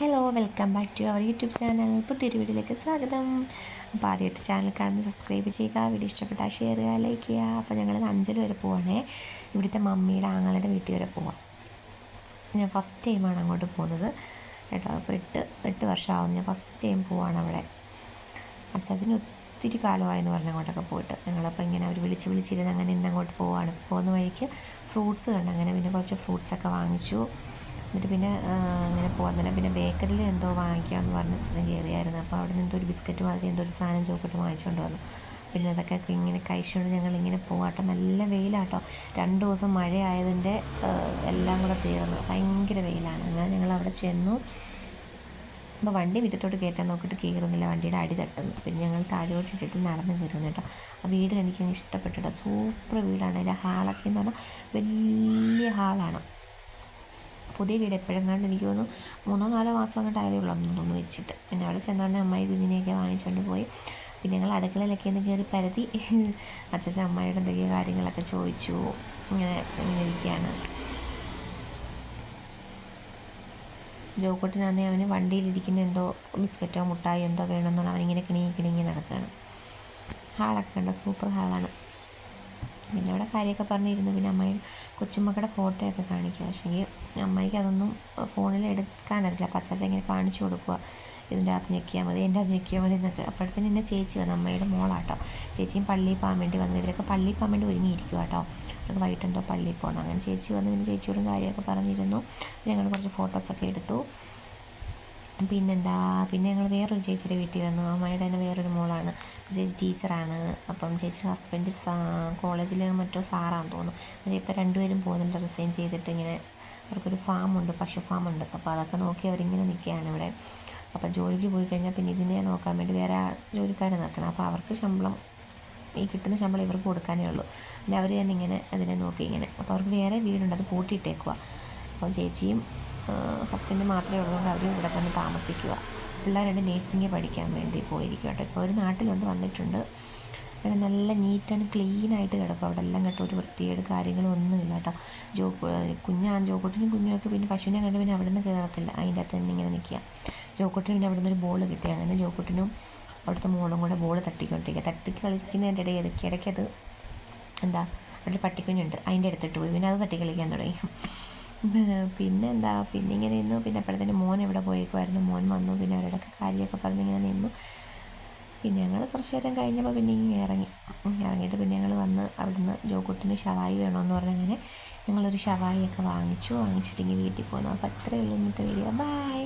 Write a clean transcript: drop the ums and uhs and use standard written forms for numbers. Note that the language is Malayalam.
Hello, welcome back to our YouTube channel. പുതിയൊരു വീഡിയോയിലേക്ക് സ്വാഗതം. അപ്പോൾ ആദ്യമായിട്ട് ചാനൽ കാണുന്നത് സബ്സ്ക്രൈബ് ചെയ്യുക, വീഡിയോ ഇഷ്ടപ്പെട്ടാൽ ഷെയർ ചെയ്യുക, ലൈക്ക് ചെയ്യുക. അപ്പോൾ ഞങ്ങൾ അഞ്ചൽ വരെ പോവാണേ. ഇവിടുത്തെ മമ്മിയുടെ ആങ്ങളുടെ വീട്ടിൽ വരെ പോവാം. ഞാൻ ഫസ്റ്റ് ടൈമാണ് അങ്ങോട്ട് പോകുന്നത് കേട്ടോ. അപ്പോൾ എട്ട് വർഷമാവും ഞാൻ ഫസ്റ്റ് ടൈം പോവാണ് അവിടെ. അച്ചാച്ചന് ഒത്തിരി കാലമായെന്ന് പറഞ്ഞ് അങ്ങോട്ടൊക്കെ പോയിട്ട്. ഞങ്ങളപ്പോൾ ഇങ്ങനെ അവർ വിളിച്ചിരുന്ന് അങ്ങനെ ഇന്ന് അങ്ങോട്ട് പോവാണ്. പോകുന്ന വഴിക്ക് ഫ്രൂട്ട്സ് കണ്ട്, അങ്ങനെ പിന്നെ കുറച്ച് ഫ്രൂട്ട്സൊക്കെ വാങ്ങിച്ചു. എന്നിട്ട് പിന്നെ അങ്ങനെ പോകുന്നില്ല. പിന്നെ ബേക്കറിയിൽ എന്തോ വാങ്ങിക്കാമെന്ന് പറഞ്ഞ് അച്ഛൻ കയറിയായിരുന്നു. അപ്പോൾ അവിടെ നിന്ന് എന്തോ ഒരു ബിസ്ക്കറ്റ് മാതിരി എന്തോ ഒരു സാധനം ചോക്കിട്ട് വാങ്ങിച്ചുകൊണ്ട് വന്നു. പിന്നെ അതൊക്കെ ഇങ്ങനെ കഴിച്ചുകൊണ്ട് ഞങ്ങളിങ്ങനെ പോകാട്ടോ. നല്ല വെയിലാട്ടോ. 2 ദിവസം മഴയായതിൻ്റെ എല്ലാം കൂടെ തീർന്നു. ഭയങ്കര വെയിലാണ്. അങ്ങനെ ഞങ്ങൾ അവിടെ ചെന്നു. അപ്പോൾ വണ്ടി മുറ്റത്തോട്ട് കയറ്റാൻ നോക്കിയിട്ട് കയറുന്നില്ല, വണ്ടിയുടെ അടി തട്ടുന്നു. പിന്നെ ഞങ്ങൾ താഴോട്ട് ഇട്ടിട്ട് നടന്ന് കയറുന്നു കേട്ടോ. ആ വീട് എനിക്കങ്ങ് ഇഷ്ടപ്പെട്ടിട്ടോ. സൂപ്പർ വീടാണ്. അതിൻ്റെ ഹാളൊക്കെ എന്ന് പറഞ്ഞാൽ വലിയ ഹാളാണ്. പുതിയ വീട് എപ്പോഴെങ്ങാണ്ട് എനിക്ക് തോന്നുന്നു 3-4 മാസം അങ്ങോട്ട് ആയതേ ഉള്ളൂ ഒന്നും വെച്ചിട്ട്. പിന്നെ അവിടെ ചെന്നോണ്ട് അമ്മായി കുഞ്ഞിനെയൊക്കെ വാങ്ങിച്ചുകൊണ്ട് പോയി. പിന്നെ ഞങ്ങൾ അടുക്കളയിലൊക്കെ ഒന്ന് കയറി പരതി. അച്ഛൻ അമ്മായിയുടെ എന്തൊക്കെയോ കാര്യങ്ങളൊക്കെ ചോദിച്ചു. ഇങ്ങനെ ഇരിക്കുകയാണ്. ജോക്കുട്ടിനാണെങ്കിൽ അവന് വണ്ടിയിലിരിക്കുന്ന എന്തോ ബിസ്ക്കറ്റോ മുട്ടായോ എന്തോ വേണമെന്നുള്ള അവനിങ്ങനെ കിണിങ്ങി നടക്കുകയാണ്. ഹാളൊക്കെ കണ്ടോ, സൂപ്പർ ഹാളാണ്. പിന്നെ അവിടെ കാര്യമൊക്കെ പറഞ്ഞിരുന്നു. പിന്നെ അമ്മായി കൊച്ചുമക്കളുടെ ഫോട്ടോയൊക്കെ കാണിക്കുക. പക്ഷേ അമ്മായിക്ക് അതൊന്നും ഫോണിൽ എടുക്കാനറിയില്ല. അപ്പം അച്ചാച്ച ഇങ്ങനെ കാണിച്ചു കൊടുക്കുക, ഇതിൻ്റെ അകത്ത് ഞെക്കിയാൽ മതി, എൻ്റെ അകത്ത് ഞെക്കിയാൽ മതി എന്നൊക്കെ. അപ്പോഴത്തേനും എന്നെ ചേച്ചി വന്നു, അമ്മയുടെ മോളാട്ടോ. ചേച്ചിയും പള്ളിയിൽ പോകാൻ വേണ്ടി വന്നു. ഇവരൊക്കെ പള്ളിയിൽ പോകാൻ വേണ്ടി ഒരുങ്ങിയിരിക്കുക കേട്ടോ. അവർക്ക് വൈകിട്ടെന്തോ പള്ളിയിൽ പോകണം. അങ്ങനെ ചേച്ചി വന്നു. പിന്നെ ചേച്ചിയോടും കാര്യമൊക്കെ പറഞ്ഞിരുന്നു. ഞങ്ങൾ കുറച്ച് ഫോട്ടോസൊക്കെ എടുത്തു. പിന്നെ ഞങ്ങൾ വേറൊരു ചേച്ചിയുടെ വീട്ടിൽ വന്നു. അമ്മയുടെ തന്നെ വേറൊരു മോളാണ്. ചേച്ചി ടീച്ചറാണ്. അപ്പം ചേച്ചിയുടെ ഹസ്ബൻഡ് കോളേജിൽ മറ്റോ സാറാണെന്ന് തോന്നുന്നു. പക്ഷേ ഇപ്പോൾ 2 പേരും പോകുന്നുണ്ട്. റിസൈൻ ചെയ്തിട്ട് ഇങ്ങനെ അവർക്കൊരു ഫാമുണ്ട്, പശു ഫാമുണ്ട്. അപ്പോൾ അതൊക്കെ നോക്കി അവരിങ്ങനെ നിൽക്കുകയാണ് ഇവിടെ. അപ്പം ജോലിക്ക് പോയി കഴിഞ്ഞാൽ പിന്നെ ഇതിനെ നോക്കാൻ വേണ്ടി വേറെ ജോലിക്കാരെ നിർത്തണം. അപ്പോൾ അവർക്ക് ശമ്പളം, ഈ കിട്ടുന്ന ശമ്പളം ഇവർക്ക് കൊടുക്കാനേ ഉള്ളൂ. പിന്നെ അവർ തന്നെ ഇങ്ങനെ അതിനെ നോക്കി ഇങ്ങനെ. അപ്പോൾ അവർക്ക് വേറെ വീടുണ്ട്, അത് പൂട്ടിയിട്ടേക്കുക. അപ്പം ചേച്ചിയും ഹസ്ബൻഡ് മാത്രമേ ഉള്ളതുകൊണ്ട് അവർ ഇവിടെ തന്നെ താമസിക്കുക. പിള്ളേരുടെ നേഴ്സിംഗ് പഠിക്കാൻ വേണ്ടി പോയിരിക്കും കേട്ടോ. ഇപ്പോൾ ഒരു നാട്ടിലുണ്ട്, വന്നിട്ടുണ്ട്. അങ്ങനെ നല്ല നീറ്റ് ആൻഡ് ക്ലീനായിട്ട് കിടക്കും അവിടെ എല്ലാം കേട്ടോ. ഒരു വൃത്തിയേട് കാര്യങ്ങളും ഒന്നുമില്ല കേട്ടോ. ജോക്കുട്ടിനും കുഞ്ഞുമൊക്കെ പിന്നെ പശുവിനെ കണ്ട് പിന്നെ അവിടെ നിന്ന് കയറത്തില്ല. അതിൻ്റെ അകത്ത് തന്നെ ഇങ്ങനെ നിൽക്കുക. ജോക്കുട്ടിന് പിന്നെ അവിടെ നിന്നൊരു ബോൾ കിട്ടി. അങ്ങനെ ജോക്കുട്ടിനും അവിടുത്തെ മോളും കൂടെ ബോൾ തട്ടി കളിക്കുന്നതിൻ്റെ ഇടയ്ക്കത് അവിടെ പട്ടിക്കുഞ്ഞുണ്ട്, അതിൻ്റെ അടുത്തിട്ട് പോയി. പിന്നെ അത് തട്ടി കളിക്കാൻ തുടങ്ങി. പിന്നെ ഇങ്ങനെ നിന്നു. പിന്നെ അപ്പോഴത്തേന് മോൻ എവിടെ പോയേക്കുമായിരുന്നു. മോൻ വന്നു. പിന്നെ അവരോടൊക്കെ കാര്യമൊക്കെ പറഞ്ഞിങ്ങനെ നിന്നു. പിന്നെ ഞങ്ങൾ കുറച്ച് നേരം കഴിഞ്ഞപ്പോൾ പിന്നെ ഇങ്ങനെ ഇറങ്ങിയിട്ട് പിന്നെ ഞങ്ങൾ വന്ന് അവിടുന്ന് ജോക്കുട്ടിന് ഷവായി വേണമെന്ന് പറഞ്ഞങ്ങനെ ഞങ്ങളൊരു ഷവായിയൊക്കെ വാങ്ങിച്ചിട്ട് ഇങ്ങനെ വീട്ടിൽ പോകുന്നു. അപ്പോൾ അത്രയേ ഉള്ളൂ ഇന്നത്തെ വീഡിയോ. ബൈ.